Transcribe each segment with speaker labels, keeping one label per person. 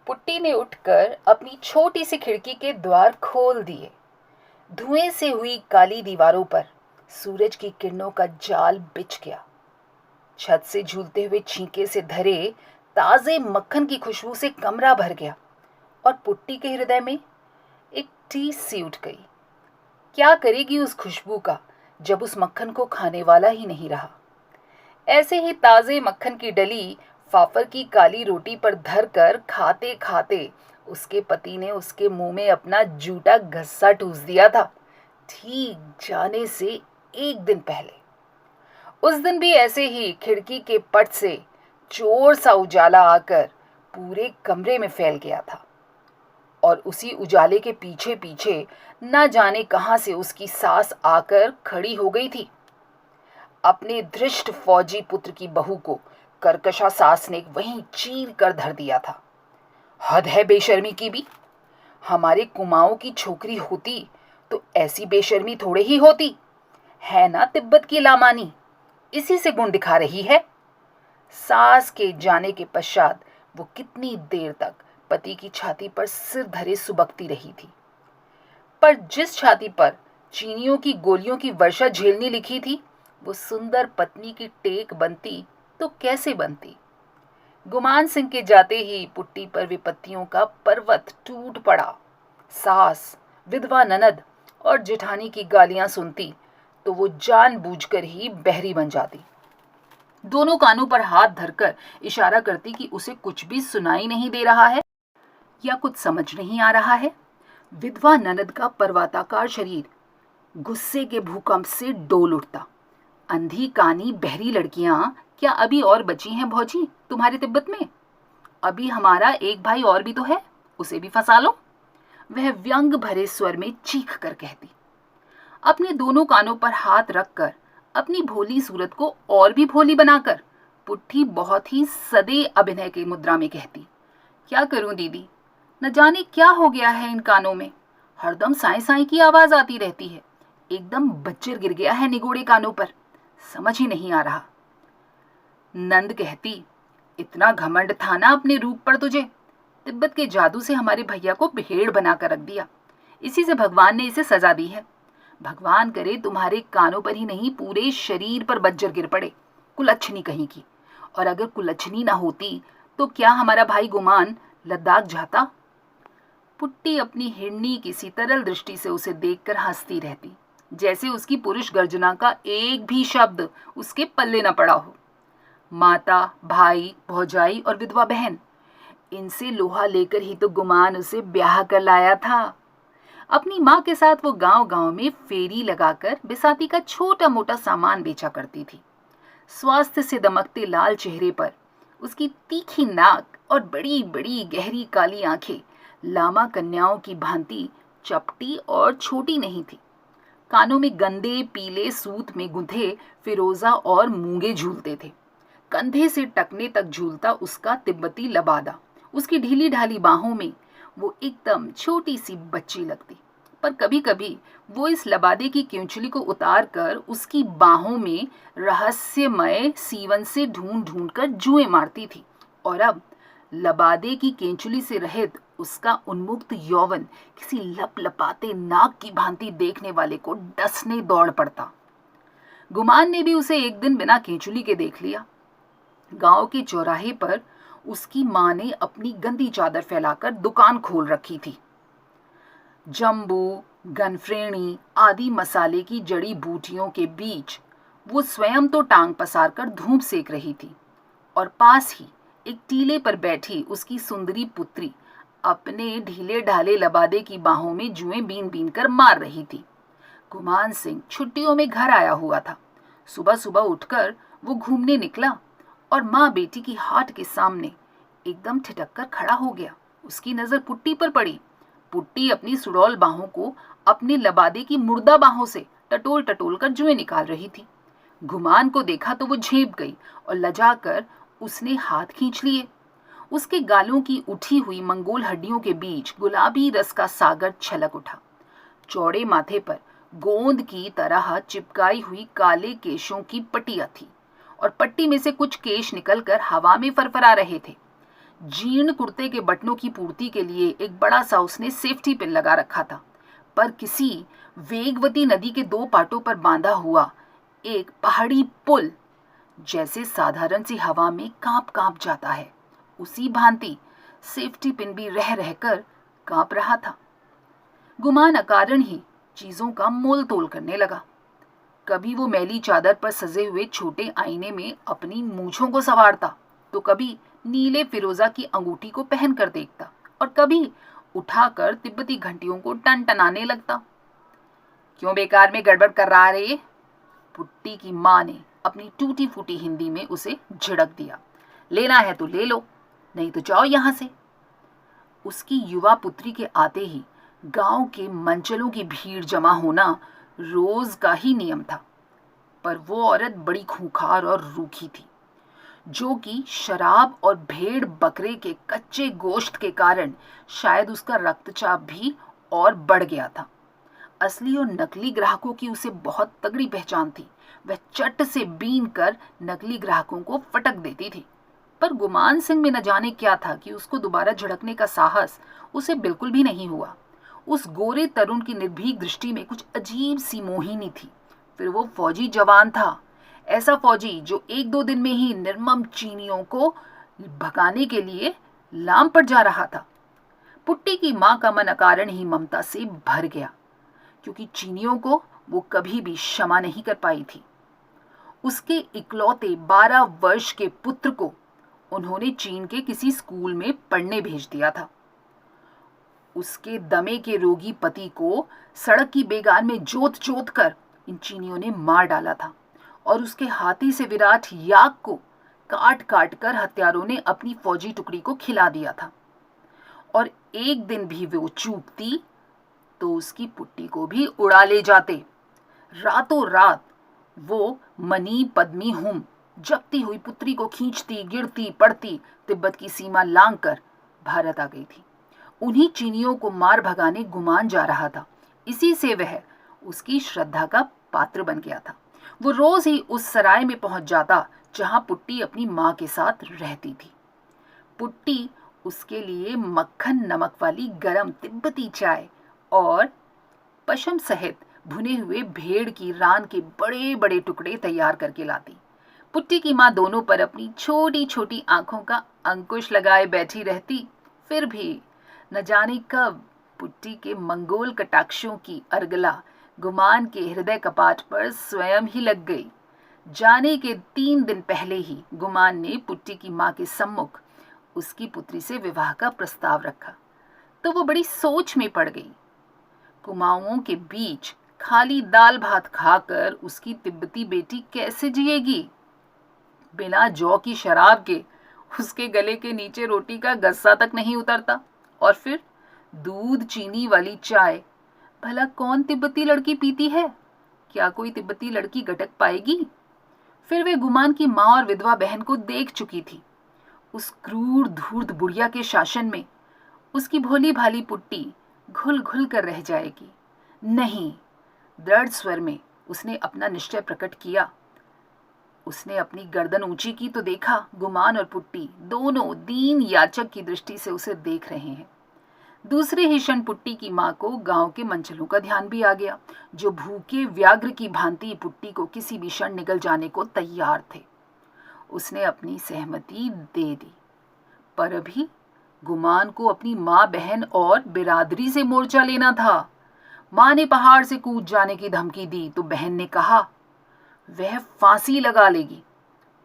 Speaker 1: Putty ने उठकर अपनी छोटी सी खिड़की के द्वार खोल दिए। धुएं से हुई काली दीवारों पर सूरज की किरणों का जाल बिछ गया। छत से झूलते हुए छींके से धरे ताजे मक्खन की खुशबू से कमरा भर गया और पुट्टी के हृदय में एक टीस सी उठ गई। क्या करेगी उस खुशबू का जब उस मक्खन को खाने वाला ही नहीं रहा। ऐसे ही ताजे मक्खन की डली फाफर की काली रोटी पर धर कर खाते खाते उसके पति ने उसके मुंह में अपना जूठा घस्सा ठूस दिया था, ठीक जाने से एक दिन पहले। उस दिन भी ऐसे ही खिड़की के पट से जोर सा उजाला आकर पूरे कमरे में फैल गया था और उसी उजाले के पीछे पीछे न जाने कहां से उसकी सास आकर खड़ी हो गई थी। अपने धृष्ट फौजी पुत्र की बहू को कर्कशा सास ने वहीं चीर कर धर दिया था। हद है बेशर्मी की भी। हमारे कुमाऊं की छोकरी होती तो ऐसी बेशर्मी थोड़े ही होती है ना। तिब्बत की लामानी इसी से गुण दिखा रही है। सास के जाने के पश्चात वो कितनी देर तक पति की छाती पर सिर धरे सुबकती रही थी, पर जिस छाती पर चीनियों की गोलियों की वर्षा झेलनी लिखी थी वो सुंदर पत्नी की टेक बनती तो कैसे बनती। गुमान सिंह के जाते ही पुट्टी पर विपत्तियों का पर्वत टूट पड़ा। सास, विधवा ननद और जेठानी की गालियां सुनती तो वो जानबूझकर ही बहरी बन जाती। दोनों कानों पर हाथ धरकर इशारा करती कि उसे कुछ भी सुनाई नहीं दे रहा है या कुछ समझ नहीं आ रहा है। विधवा ननद का पर्वताकार शरीर गुस्से के भूकंप से डोल उठता। अंधी कानी बहरी लड़कियां क्या अभी और बची हैं भौजी तुम्हारे तिब्बत में? अभी हमारा एक भाई और भी तो है, उसे भी फंसा लो, वह व्यंग भरे स्वर में चीख कर कहती। अपने दोनों कानों पर हाथ रखकर अपनी भोली सूरत को और भी भोली बनाकर पुट्टी बहुत ही सदे अभिनय की मुद्रा में कहती, क्या करूं दीदी, न जाने क्या हो गया है इन कानों में, हरदम साई साई की आवाज आती रहती है, एकदम बच्चर गिर गया है निगोड़े कानों पर, समझ ही नहीं आ रहा। नंद कहती, इतना घमंड था ना अपने रूप पर तुझे, तिब्बत के जादू से हमारे भैया को भेड़ बनाकर रख दिया, इसी से भगवान ने इसे सजा दी है। भगवान करे तुम्हारे कानों पर ही नहीं पूरे शरीर पर बज्जर गिर पड़े, कुलच्छनी कहीं की। और अगर कुलच्छनी ना होती तो क्या हमारा भाई गुमान लद्दाख जाता? पुट्टी अपनी हिरनी की सी तरल दृष्टि से उसे देखकर हंसती रहती, जैसे उसकी पुरुष गर्जना का एक भी शब्द उसके पल्ले न पड़ा हो। माता, भाई, भौजाई और विधवा बहन, इनसे लोहा लेकर ही तो गुमान उसे ब्याह कर लाया था। अपनी माँ के साथ वो गांव-गांव में फेरी लगाकर बिसाती का छोटा मोटा सामान बेचा करती थी। स्वास्थ्य से दमकते लाल चेहरे पर उसकी तीखी नाक और बड़ी बड़ी गहरी काली आंखें लामा कन्याओं की भांति चपटी और छोटी नहीं थी। कानों में गंदे पीले सूत में गुंथे फिरोजा और मूंगे झूलते थे। कंधे से टकने तक झूलता उसका तिब्बती लबादा, उसकी ढीली ढाली बाहों में वो एकदम छोटी सी बच्ची लगती। पर कभी कभी वो इस लबादे की क्यूंचली को उतार कर उसकी बाहों में रहस्यमय सीवन से ढूंढ ढूंढ कर जुएं मारती थी। और अब लबादे की केंचुली से रहित उसका उन्मुक्त यौवन किसी लपलपाते नाग की भांति देखने वाले को डसने दौड़ पड़ता। गुमान ने भी उसे एक दिन बिना केंचुली के देख लिया। गांव के चौराहे पर उसकी मां ने अपनी गंदी चादर फैलाकर दुकान खोल रखी थी। जम्बू, गनफ्रेणी आदि मसाले की जड़ी बूटियों के बीच वो स्वयं तो टांग पसार कर धूप सेक रही थी और पास ही एक टीले पर बैठी उसकी सुंदरी पुत्री अपने ढीले ढाले लबादे की बाहों में जुएं बीन बीन कर मार रही थी। गुमान सिंह छुट्टियों में घर आया हुआ था। सुबह सुबह उठकर वो घूमने निकला और माँ बेटी की हाट के सामने एकदम ठिठक कर खड़ा हो गया। उसकी नजर पुट्टी पर पड़ी। पुट्टी अपनी सुडौल बाहों को अपने लबादे की मुर्दा बाहों से टटोल टटोल कर जुएं निकाल रही थी। गुमान को देखा तो वो झेप गई और लजा कर उसने हाथ खींच लिए। उसके गालों की उठी हुई मंगोल हड्डियों के बीच गुलाबी रस का सागर छलक उठा। चौड़े माथे पर गोंद की तरह चिपकाई हुई काले केशों की पट्टियां थी और पट्टी में से कुछ केश निकलकर हवा में फरफरा रहे थे। जीर्ण कुर्ते के बटनों की पूर्ति के लिए एक बड़ा सा उसने सेफ्टी पिन लगा रखा था, पर किसी वेगवती नदी के दो पाटों पर बांधा हुआ एक पहाड़ी पुल जैसे साधारण सी हवा में कांप कांप जाता है, उसी भांति सेफ्टी पिन भी रह रहकर कांप रहा था। गुमान अकारण ही चीजों का मोल तोल करने लगा। कभी वो मैली चादर पर सजे हुए छोटे आईने में अपनी मूंछों को संवारता, तो कभी नीले फिरोजा की अंगूठी को पहन कर देखता और कभी उठाकर तिब्बती घंटियों को टनटनाने लगता। क्यों बेकार में गड़बड़ कर रहा रे? पुट्टी की माँ ने अपनी टूटी फूटी हिंदी में उसे झिड़क दिया। लेना है तो ले लो, नहीं तो जाओ यहां से। उसकी युवा पुत्री के आते ही गांव के मंचलों की भीड़ जमा होना रोज का ही नियम था, पर वो औरत बड़ी खूंखार और रूखी थी, जो कि शराब और भेड़ बकरे के कच्चे गोश्त के कारण शायद उसका रक्तचाप भी और बढ़ गया था। असली और नकली ग्राहकों की उसे बहुत तगड़ी पहचान थी। वह चट से बीन कर नकली ग्राहकों को फटक देती थी, पर गुमान सिंह में न जाने क्या था कि उसको दोबारा झड़कने का साहस उसे बिल्कुल भी नहीं हुआ। उस गोरे तरुण की निर्भीक दृष्टि में कुछ अजीब सी मोहिनी थी। फिर वो फौजी जवान था, ऐसा फौजी जो एक दो दिन में ही निर्मम चीनियों को भगाने के लिए लाम पड़ जा रहा था। पुट्टी की माँ का मन अकारण ही ममता से भर गया, क्योंकि चीनियों को वो कभी भी क्षमा नहीं कर पाई थी। उसके इकलौते 12 वर्ष के पुत्र को उन्होंने चीन के किसी स्कूल में पढ़ने भेज दिया था। उसके दमे के रोगी पति को सड़क की बेगान में जोत जोत कर इन चीनियों ने मार डाला था, और उसके हाथी से विराट याक को काट काट कर हत्यारों ने अपनी फौजी टुकड़ी को खिला दिया था। और एक दिन भी वो चूकती तो उसकी पुट्टी को भी उड़ा ले जाते। रातों रात वो मनी पद्मी हुम जपती हुई पुत्री को खींचती गिरती पड़ती तिब्बत की सीमा लांग कर भारत आ गई थी। उन्हीं चीनियों को मार भगाने गुमान जा रहा था। इसी से वह उसकी श्रद्धा का पात्र बन गया था। वो रोज ही उस सराय में पहुंच जाता जहां पुट्टी अपनी माँ के साथ रहती थी। पुट्टी उसके लिए मक्खन नमक वाली गरम तिब्बती चाय और पशम सहित भुने हुए भेड़ की रान के बड़े बड़े टुकड़े तैयार करके लाती। पुट्टी की माँ दोनों पर अपनी छोटी छोटी आंखों का अंकुश लगाए बैठी रहती। फिर भी न जाने कब पुट्टी के मंगोल कटाक्षों की अर्गला गुमान के हृदय कपाट पर स्वयं ही लग गई। जाने के 3 दिन पहले ही गुमान ने पुट्टी की माँ के सम्मुख उसकी पुत्री से विवाह का प्रस्ताव रखा, तो वो बड़ी सोच में पड़ गई। कुमाऊओं के बीच खाली दाल भात खाकर उसकी तिब्बती बेटी कैसे जिएगी? बिना जौ की शराब के उसके गले के नीचे रोटी का गस्सा तक नहीं उतरता, और फिर दूध चीनी वाली चाय भला कौन तिब्बती लड़की पीती है? क्या कोई तिब्बती लड़की गटक पाएगी? फिर वे गुमान की माँ और विधवा बहन को देख चुकी थी। उस क्रूर धूर्त बुढ़िया के शासन में उसकी भोली भाली पुट्टी घुल घुल कर रह जाएगी। नहीं, दृढ़ स्वर में उसने अपना निश्चय प्रकट किया। उसने अपनी गर्दन ऊंची की तो देखा गुमान और पुट्टी दोनों दीन याचक की दृष्टि से उसे देख रहे हैं। दूसरे ही क्षण पुट्टी की माँ को गांव के मंचलों का ध्यान भी आ गया, जो भूखे व्याघ्र की भांति पुट्टी को किसी भी क्षण निगल जाने को तैयार थे। उसने अपनी सहमति दे दी, पर अभी गुमान को अपनी माँ बहन और बिरादरी से मोर्चा लेना था। माँ ने पहाड़ से कूद जाने की धमकी दी तो बहन ने कहा वह फांसी लगा लेगी,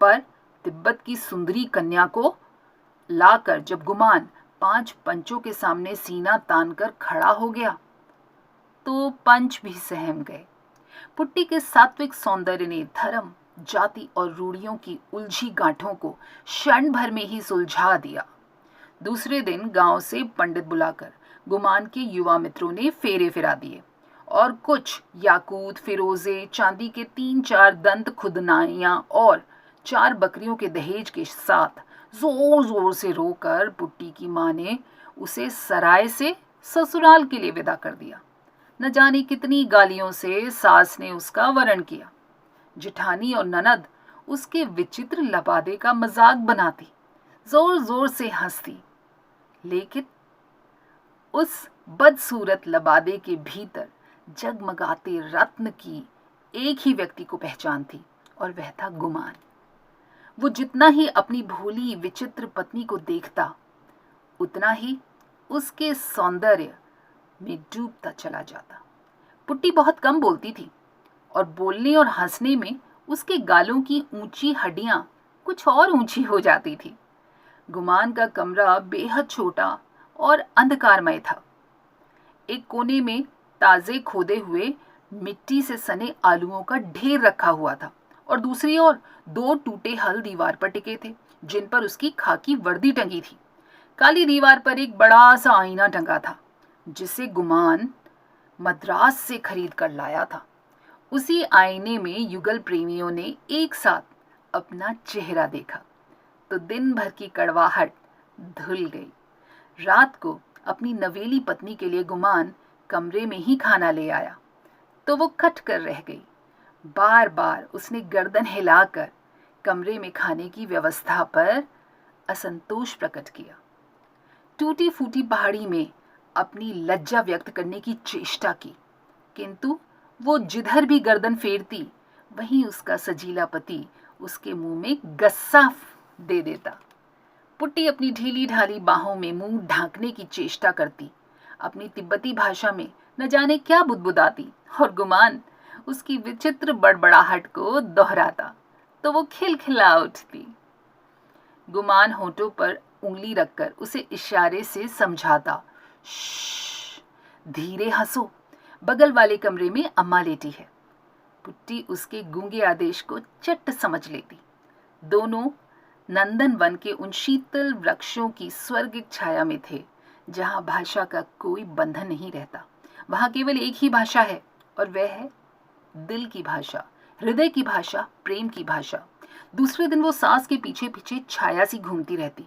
Speaker 1: पर तिब्बत की सुंदरी कन्या को लाकर जब गुमान 5 पंचों के सामने सीना तानकर खड़ा हो गया तो पंच भी सहम गए। पुट्टी के सात्विक सौंदर्य ने धर्म, जाति और रूढ़ियों की उलझी गांठों को क्षण भर में ही सुलझा दिया। दूसरे दिन गांव से पंडित बुलाकर गुमान के युवा मित्रों ने फेरे फिरा दिए, और कुछ याकूत, फिरोजे, चांदी के 3-4 दंत खुदनाइयां और 4 बकरियों के दहेज के साथ जोर जोर से रोकर पुट्टी की माँ ने उसे सराय से ससुराल के लिए विदा कर दिया। न जाने कितनी गालियों से सास ने उसका वरण किया। जिठानी और ननद उसके विचित्र लबादे का मजाक बनाती। जोर जोर से हंसती, लेकिन उस बदसूरत लबादे के भीतर जगमगाते रत्न की एक ही व्यक्ति को पहचान थी, और वह था गुमान। वो जितना ही अपनी भोली विचित्र पत्नी को देखता, उतना ही उसके सौंदर्य में डूबता चला जाता। पुट्टी बहुत कम बोलती थी, और बोलने और हंसने में उसके गालों की ऊंची हड्डियां कुछ और ऊंची हो जाती थी। गुमान का कमरा बेहद छोटा और अंधकारमय था। एक कोने में ताजे खोदे हुए मिट्टी से सने आलूओं का ढेर रखा हुआ था, और दूसरी ओर 2 टूटे हल दीवार पर टिके थे, जिन पर उसकी खाकी वर्दी टंगी थी। काली दीवार पर एक बड़ा सा आईना टंगा था, जिसे गुमान मद्रास से खरीद कर लाया था। उसी आईने में युगल प्रेमियों ने एक साथ अपना चेहरा देखा तो दिन भर की कड़वाहट धुल गई। रात को अपनी नवेली पत्नी के लिए गुमान कमरे में ही खाना ले आया तो वो खट कर रह गई। बार बार उसने गर्दन हिलाकर कमरे में खाने की व्यवस्था पर असंतोष प्रकट किया। टूटी फूटी पहाड़ी में अपनी लज्जा व्यक्त करने की चेष्टा की, किंतु वो जिधर भी गर्दन फेरती वहीं उसका सजीला पति उसके मुंह में गस्सा दे देता। पुट्टी अपनी ढीली ढाली बाहों में मुंह ढांकने की चेष्टा करती, अपनी तिब्बती भाषा में न जाने क्या बुदबुदाती, और गुमान उसकी विचित्र बड़बड़ाहट को दोहराता तो वो खिलखिला उठती। गुमान होठों पर उंगली रखकर उसे इशारे से समझाता, श्श, धीरे हंसो, बगल वाले कमरे में अम्मा लेटी है। पुट्टी उसके गूंगे आदेश को चट समझ लेती। दोनों नंदन वन के उन शीतल वृक्षों की स्वर्गिक छाया में थे, जहां भाषा का कोई बंधन नहीं रहता। वहां केवल एक ही भाषा है, और वह है दिल की भाषा, हृदय की भाषा, प्रेम की भाषा। दूसरे दिन वो सास के पीछे पीछे छाया सी घूमती रहती,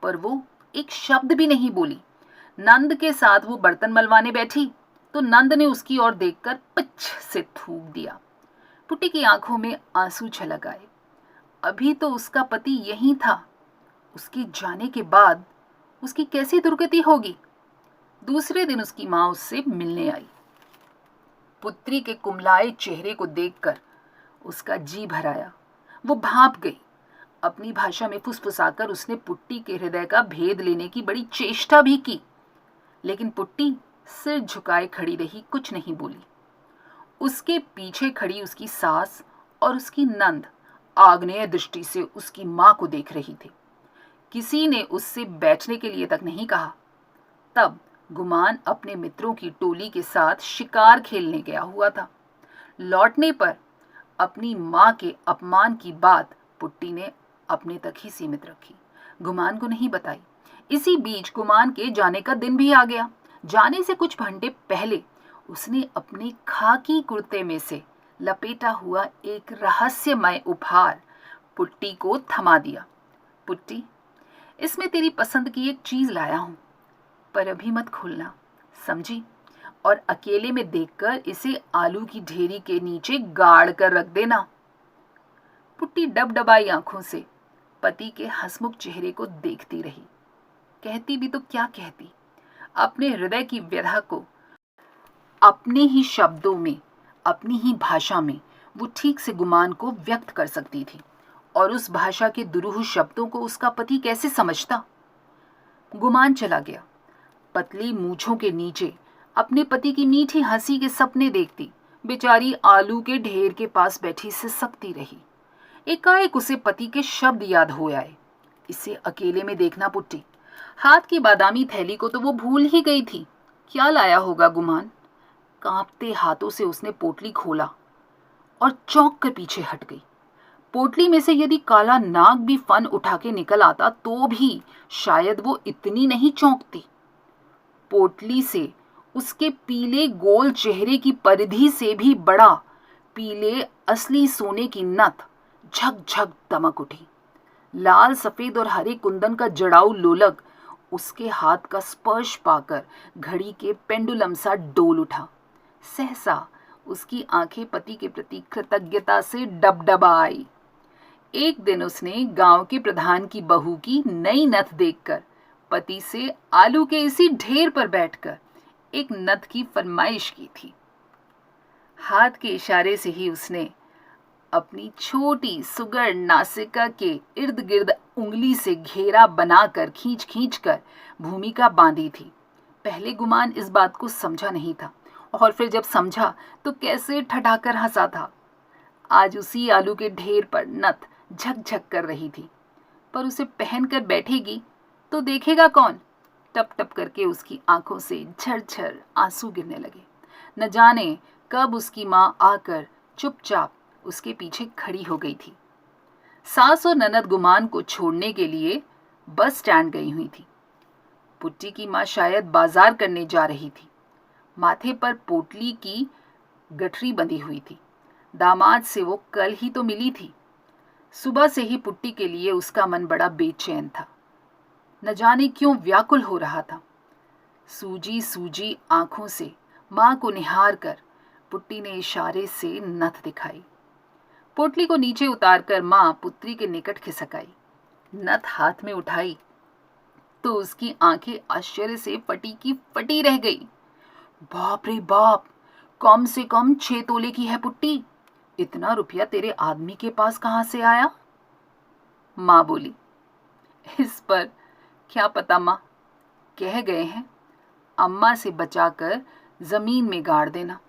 Speaker 1: पर वो एक शब्द भी नहीं बोली। नंद के साथ वो बर्तन मलवाने बैठी तो नंद ने उसकी ओर देखकर पिच से थूक दिया। पुट्टी की आंखों में आंसू छलक आए। अभी तो उसका पति यहीं था, उसके जाने के बाद उसकी कैसी दुर्गति होगी। दूसरे दिन उसकी माँ उससे मिलने आई। पुत्री के कुमलाए चेहरे को देखकर उसका जी भराया। वो भाप गई। अपनी भाषा में फुसफुसाकर उसने पुट्टी के हृदय का भेद लेने की बड़ी चेष्टा भी की, लेकिन पुट्टी सिर झुकाए खड़ी रही, कुछ नहीं बोली। उसके पीछे खड़ी उसकी सास और उसकी नंद आग्नेय दृष्टि से उसकी मां को देख रही थी। किसी ने उससे बैठने के लिए तक नहीं कहा। तब गुमान अपने मित्रों की टोली के साथ शिकार खेलने गया हुआ था। लौटने पर अपनी मां के अपमान की बात पुट्टी ने अपने तक ही सीमित रखी, गुमान को नहीं बताई। इसी बीच गुमान के जाने का दिन भी आ गया। जाने से कुछ घंटे पहले उसने अपने खाकी कुर्ते में से लपेटा हुआ एक रहस्यमय उपहार पुट्टी को थमा दिया। पुट्टी, इसमें तेरी पसंद की एक चीज लाया हूं, पर अभी मत खोलना, समझी? और अकेले में देखकर इसे आलू की ढेरी के नीचे गाड़ कर रख देना। पुट्टी डबडबाई आंखों से पति के हंसमुख चेहरे को देखती रही। कहती भी तो क्या कहती, अपने हृदय की व्यथा को अपने ही शब्दों में, अपनी ही भाषा में वो ठीक से गुमान को व्यक्त कर सकती थी, और उस भाषा के दुरूह शब्दों को उसका पति कैसे समझता। गुमान चला गया। पतली मूंछों के नीचे अपने पति की मीठी हंसी के सपने देखती बेचारी आलू के ढेर के पास बैठी सिसकती रही। एकाएक उसे पति के शब्द याद हो आए, इसे अकेले में देखना पुट्टी। हाथ की बादामी थैली को तो वो भूल ही गई थी। क्या लाया होगा गुमान? कांपते हाथों से उसने पोटली खोला और चौंक कर पीछे हट गई। पोटली में से यदि काला नाग भी फन उठा के निकल आता तो भी शायद वो इतनी नहीं चौंकती। पोटली से उसके पीले गोल चेहरे की परिधि से भी बड़ा पीले असली सोने की नथ झकझक दमक उठी। लाल सफेद और हरे कुंदन का जड़ाऊ लोलक उसके हाथ का स्पर्श पाकर घड़ी के पेंडुलम सा डोल उठा। सहसा उसकी आंखें पति के प्रति कृतज्ञता से डबडबा आई। एक दिन उसने गांव के प्रधान की बहू की नई नथ देखकर पति से आलू के इसी ढेर पर बैठकर एक नथ की फरमाइश की थी। हाथ के इशारे से ही उसने अपनी छोटी सुगर नासिका के इर्द गिर्द उंगली से घेरा बनाकर खींच खींच कर भूमिका बांधी थी। पहले गुमान इस बात को समझा नहीं था, और फिर जब समझा तो कैसे ठठाकर हंसा था। आज उसी आलू के ढेर पर नथ झकझक कर रही थी, पर उसे पहनकर बैठेगी तो देखेगा कौन? टप टप करके उसकी आंखों से झरझर आंसू गिरने लगे। न जाने कब उसकी माँ आकर चुपचाप उसके पीछे खड़ी हो गई थी। सास और ननद गुमान को छोड़ने के लिए बस स्टैंड गई हुई थी। पुट्टी की माँ शायद बाजार करने जा रही थी। माथे पर पोटली की गठरी बंधी हुई थी। दामाद से वो कल ही तो मिली थी। सुबह से ही पुट्टी के लिए उसका मन बड़ा बेचैन था। न जाने क्यों व्याकुल हो रहा था। सूजी सूजी आंखों से माँ को निहार कर पुट्टी ने इशारे से नथ दिखाई। पोटली को नीचे उतारकर माँ पुत्री के निकट खिसक आई। नथ हाथ में उठाई तो उसकी आंखें आश्चर्य से फटी की फटी रह गई। बाप रे बाप, कम से कम 6 तोले की है पुट्टी। इतना रुपया तेरे आदमी के पास कहाँ से आया? माँ बोली। इस पर क्या पता माँ, कह गए हैं अम्मा से बचाकर जमीन में गाड़ देना।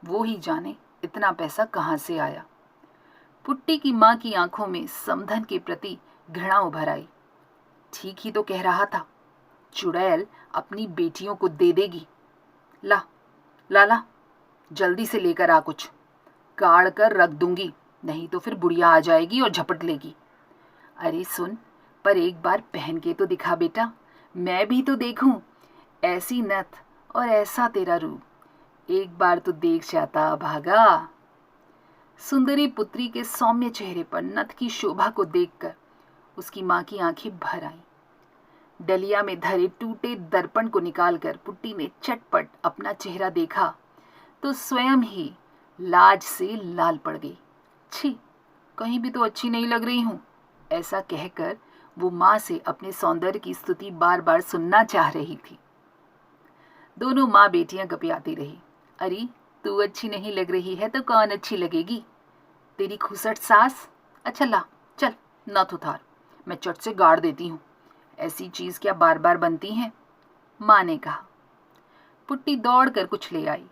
Speaker 1: वो ही जाने इतना पैसा कहाँ से आया। पुट्टी की माँ की आंखों में समधन के प्रति घृणा उभर आई। ठीक ही तो कह रहा था, चुड़ैल अपनी बेटियों को दे देगी। ला ला ला, जल्दी से लेकर आ, कुछ गाड़ कर रख दूंगी, नहीं तो फिर बुढ़िया आ जाएगी और झपट लेगी। अरे सुन, पर एक बार पहन के तो दिखा बेटा, मैं भी तो देखूं। ऐसी नथ और ऐसा तेरा रूप, एक बार तो देख जाता भागा। सुंदरी पुत्री के सौम्य चेहरे पर नथ की शोभा को देखकर उसकी माँ की आंखें भर आईं। डलिया में धरे टूटे दर्पण को निकालकर पुट्टी ने चटपट अपना चेहरा देखा तो स्वयं ही लाज से लाल पड़ गई। छी, कहीं भी तो अच्छी नहीं लग रही हूँ, ऐसा कहकर वो माँ से अपने सौंदर्य की स्तुति बार बार सुनना चाह रही थी। दोनों माँ बेटियां गपियाती रही। अरे तू अच्छी नहीं लग रही है तो कौन अच्छी लगेगी? तेरी खुसट सास। अच्छा ला चल, नथ उतार, मैं चट से गाड़ देती हूँ। ऐसी चीज क्या बार बार बनती हैं? माँ ने कहा। पुट्टी दौड़ कर कुछ ले आई।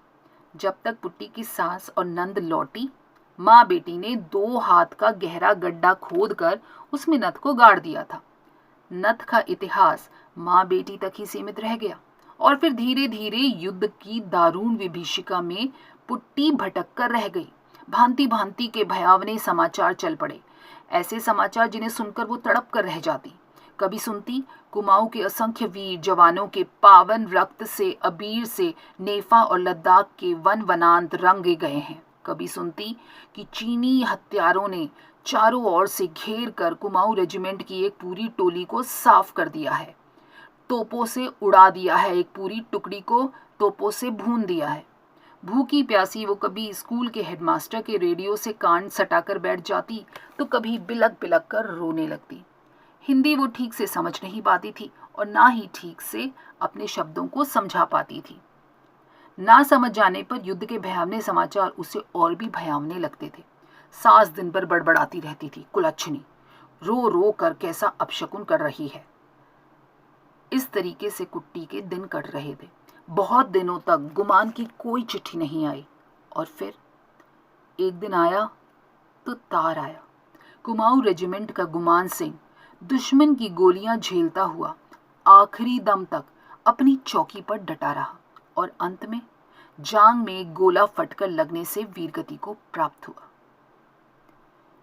Speaker 1: जब तक पुट्टी की सास और नंद लौटी, माँ बेटी ने 2 हाथ का गहरा गड्ढा खोद कर उसमें नथ को गाड़ दिया था। नथ का इतिहास माँ बेटी तक ही सीमित रह गया, और फिर धीरे धीरे युद्ध की दारुण विभीषिका में पुट्टी भटक कर रह गई। भांति भांति के भयावने समाचार चल पड़े, ऐसे समाचार जिन्हें सुनकर वो तड़प कर रह जाती। कभी सुनती कुमाऊं के असंख्य वीर जवानों के पावन रक्त से अबीर से नेफा और लद्दाख के वन वनांत रंगे गए हैं। कभी सुनती कि चीनी हत्यारों ने चारों ओर से घेर कर कुमाऊं रेजिमेंट की एक पूरी टोली को साफ कर दिया है, तोपों से उड़ा दिया है, एक पूरी टुकड़ी को तोपों से भून दिया है। भूखी प्यासी वो कभी स्कूल के हेडमास्टर के रेडियो से कान सटाकर बैठ जाती तो कभी बिलक बिलक कर रोने लगती। हिंदी वो ठीक से समझ नहीं पाती थी और ना ही ठीक से अपने शब्दों को समझा पाती थी। ना समझ जाने पर युद्ध के भयावने समाचार उसे और भी भयावने लगते थे। सास दिन भर बड़बड़ाती रहती थी, कुलच्छनी, रो रो कर कैसा अपशकुन कर रही है। इस तरीके से कुट्टी के दिन कट रहे थे। बहुत दिनों तक गुमान की कोई चिट्ठी नहीं आई, और फिर एक दिन आया तो तार आया। कुमाऊं रेजिमेंट का गुमान सिंह दुश्मन की गोलियां झेलता हुआ आखिरी दम तक अपनी चौकी पर डटा रहा, और अंत में जांग में एक गोला फटकर लगने से वीरगति को प्राप्त हुआ।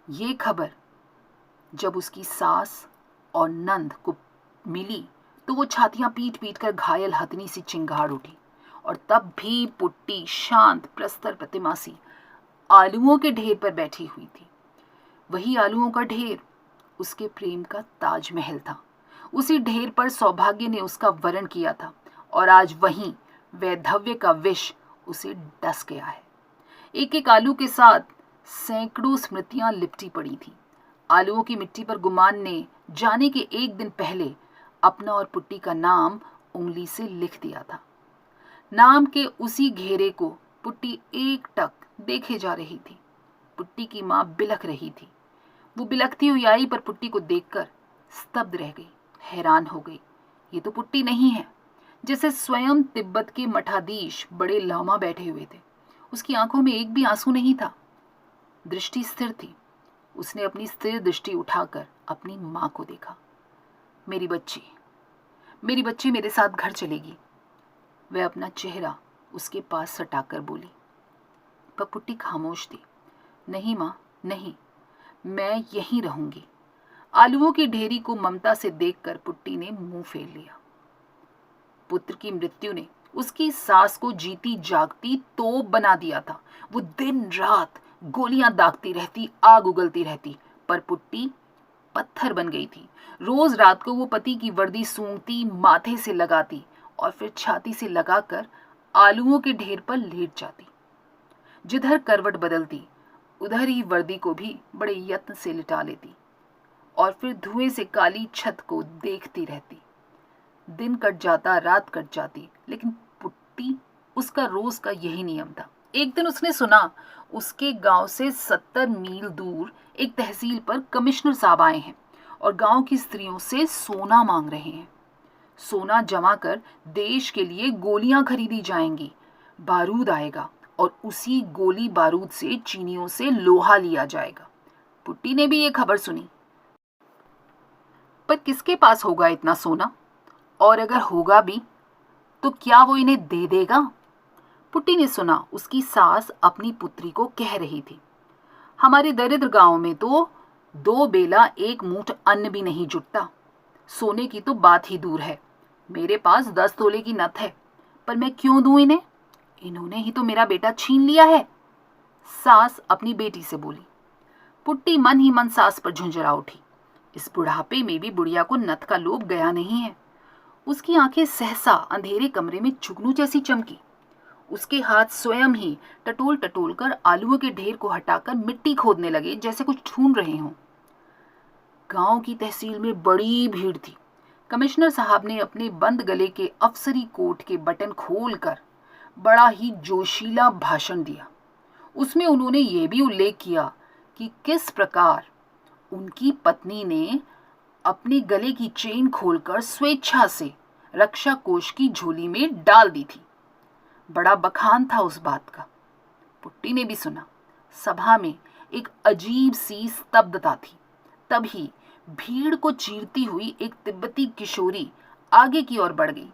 Speaker 1: ये खबर जब उसकी सास और नंद को मिली तो वो छातियां पीट पीट कर घायल हथनी सी चिंगाड़ उठी, और तब भी पुट्टी शांत प्रस्तर प्रतिमा सी आलुओं के ढेर पर बैठी हुई थी। वही आलुओं का ढेर उसके प्रेम का ताजमहल था। उसी ढेर पर सौभाग्य ने उसका वरण किया था, और आज वहीं वैधव्य का विष उसे डस गया है। एक एक आलू के साथ सैकड़ों स्मृतियां लिपटी पड़ी थी। आलूओं की मिट्टी पर गुमान ने जाने के एक दिन पहले अपना और पुट्टी का नाम उंगली से लिख दिया था। नाम के उसी घेरे को पुट्टी एकटक देखे जा रही थी। पुट्टी की माँ बिलख रही थी। वो बिलखती हुई आई पर पुट्टी को देखकर स्तब्ध रह गई, हैरान हो गई। ये तो पुट्टी नहीं है, जैसे स्वयं तिब्बत के मठाधीश बड़े लामा बैठे हुए थे। उसकी आंखों में एक भी आंसू नहीं था, दृष्टि स्थिर थी। उसने अपनी स्थिर दृष्टि उठाकर अपनी माँ को देखा। मेरी बच्ची मेरे साथ घर चलेगी। वह अपना चेहरा उसके पास सटाकर बोली, पर पुट्टी खामोश थी। नहीं माँ, नहीं, मैं यहीं रहूंगी। आलूओं की ढेरी को ममता से देखकर पुट्टी ने मुंह फेर लिया। पुत्र की मृत्यु ने उसकी सास को जीती जागती तोप बना दिया था। वो दिन रात गोलियां दागती रहती, आग उगलती रहती, पर पुट्टी पत्थर बन गई थी। रोज रात को वो पति की वर्दी सूंघती, माथे से लगाती और फिर छाती से लगाकर आलूओं के ढेर पर लेट जाती। जिधर करवट बदलती उधर ही वर्दी को भी बड़े यत्न से लिटा लेती और फिर धुएं से काली छत को देखती रहती। दिन कट जाता, रात कट जाती, लेकिन पुट्टी, उसका रोज का यही नियम था। एक दिन उसने सुना उसके गांव से 70 मील दूर एक तहसील पर कमिश्नर साहब आए हैं और गांव की स्त्रियों से सोना मांग रहे हैं। सोना जमा कर देश के लिए गोलियां खरीदी जाएंगी, बारूद आएगा और उसी गोली बारूद से चीनियों से लोहा लिया जाएगा। पुट्टी ने भी ये खबर सुनी, पर किसके पास होगा इतना सोना, और अगर होगा भी तो क्या वो इन्हें दे देगा? पुट्टी ने सुना उसकी सास अपनी पुत्री को कह रही थी, हमारे दरिद्र गांव में तो 2 बेला 1 मूठ अन्न भी नहीं जुटता। सोने की तो बात ही दूर है। मेरे पास 10 तोले की नथ है, पर मैं क्यों दूं इन्हें? इन्होंने ही तो मेरा बेटा छीन लिया है। सास अपनी बेटी से बोली। पुट्टी मन ही मन सास पर झुंझला उठी। इस बुढ़ापे में भी बुढ़िया को नथ का लोभ गया नहीं है। उसकी आंखें सहसा अंधेरे कमरे में जुगनू जैसी चमकी। उसके हाथ स्वयं ही टटोल टटोल कर आलूओं के ढेर को हटाकर मिट्टी खोदने लगे, जैसे कुछ ढूंढ रहे हों। गांव की तहसील में बड़ी भीड़ थी। कमिश्नर साहब ने अपने बंद गले के अफसरी कोट के बटन खोलकर बड़ा ही जोशीला भाषण दिया। उसमें उन्होंने ये भी उल्लेख किया कि किस प्रकार उनकी पत्नी ने अपने गले की चेन खोलकर स्वेच्छा से रक्षा कोष की झोली में डाल दी थी। बड़ा बखान था उस बात का। पुट्टी ने भी सुना। सभा में एक अजीब सी स्तब्धता थी। तभी भीड़ को चीरती हुई एक तिब्बती किशोरी आगे की ओर बढ़ गई।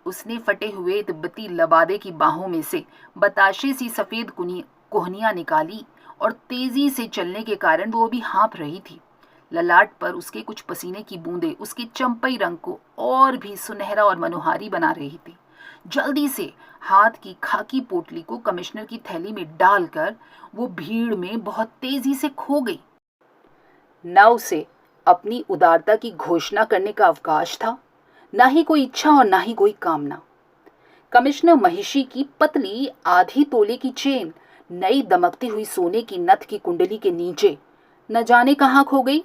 Speaker 1: उसने फटे हुए तिब्बती लबादे की बाहों में से बताशे सी सफेद कोहनियां निकाली और तेजी से चलने के कारण वो भी हाँफ रही थी। ललाट पर उसके कुछ पसीने की बूंदें उसके चंपई रंग को और भी सुनहरा और मनोहारी बना रही थी। जल्दी से हाथ की खाकी पोटली को कमिश्नर की थैली में डालकर वो भीड़ में बहुत तेजी से खो गई। न उसे अपनी उदारता की घोषणा करने का अवकाश था, ना ही कोई इच्छा और ना ही कोई कामना। कमिश्नर महिषी की पतली आधी तोले की चेन नई दमकती हुई सोने की नथ की कुंडली के नीचे न जाने कहाँ खो गई।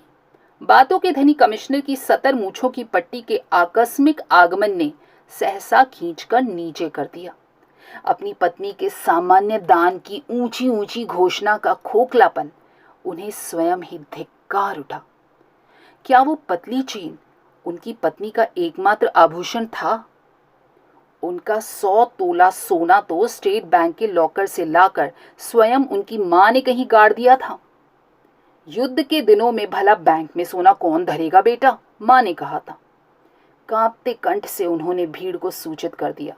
Speaker 1: बातों के धनी कमिश्नर की 70 मूंछों की पट्टी के आकस्मिक आगमन ने सहसा खींचकर नीचे कर दिया। अपनी पत्नी के सामान्य दान की ऊंची ऊंची घोषणा का खोखलापन उन्हें स्वयं ही धिक्कार उठा। क्या वो पतली चेन उनकी पत्नी का एकमात्र आभूषण था? उनका 100 तोला सोना तो स्टेट बैंक के लॉकर से लाकर स्वयं उनकी मां ने कहीं गाड़ दिया था। युद्ध के दिनों में भला बैंक में सोना कौन धरेगा बेटा, मां ने कहा था। कांपते कंठ से उन्होंने भीड़ को सूचित कर दिया,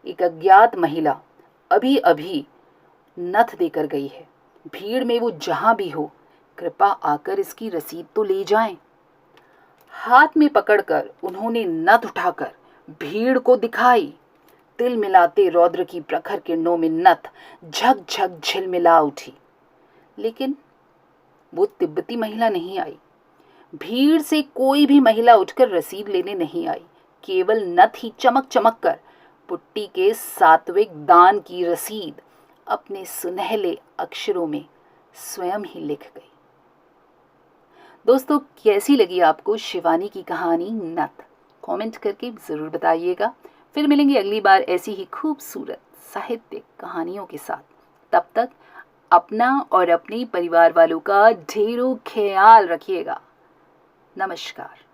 Speaker 1: एक अज्ञात महिला अभी अभी नथ देकर गई है। भीड़ में वो जहां भी हो, कृपा आकर इसकी रसीद तो ले जाएं। हाथ में पकड़कर उन्होंने नथ उठाकर भीड़ को दिखाई। तिल मिलाते रौद्र की प्रखर किरणों में नथ झकझक झिलमिला उठी, लेकिन वो तिब्बती महिला नहीं आई। भीड़ से कोई भी महिला उठकर रसीद लेने नहीं आई। केवल नथ ही चमक चमक कर पुट्टी के सात्विक दान की रसीद अपने सुनहले अक्षरों में स्वयं ही लिख गई। दोस्तों, कैसी लगी आपको शिवानी की कहानी नत? कमेंट करके ज़रूर बताइएगा। फिर मिलेंगे अगली बार ऐसी ही खूबसूरत साहित्यिक कहानियों के साथ। तब तक अपना और अपने परिवार वालों का ढेरों ख्याल रखिएगा। नमस्कार।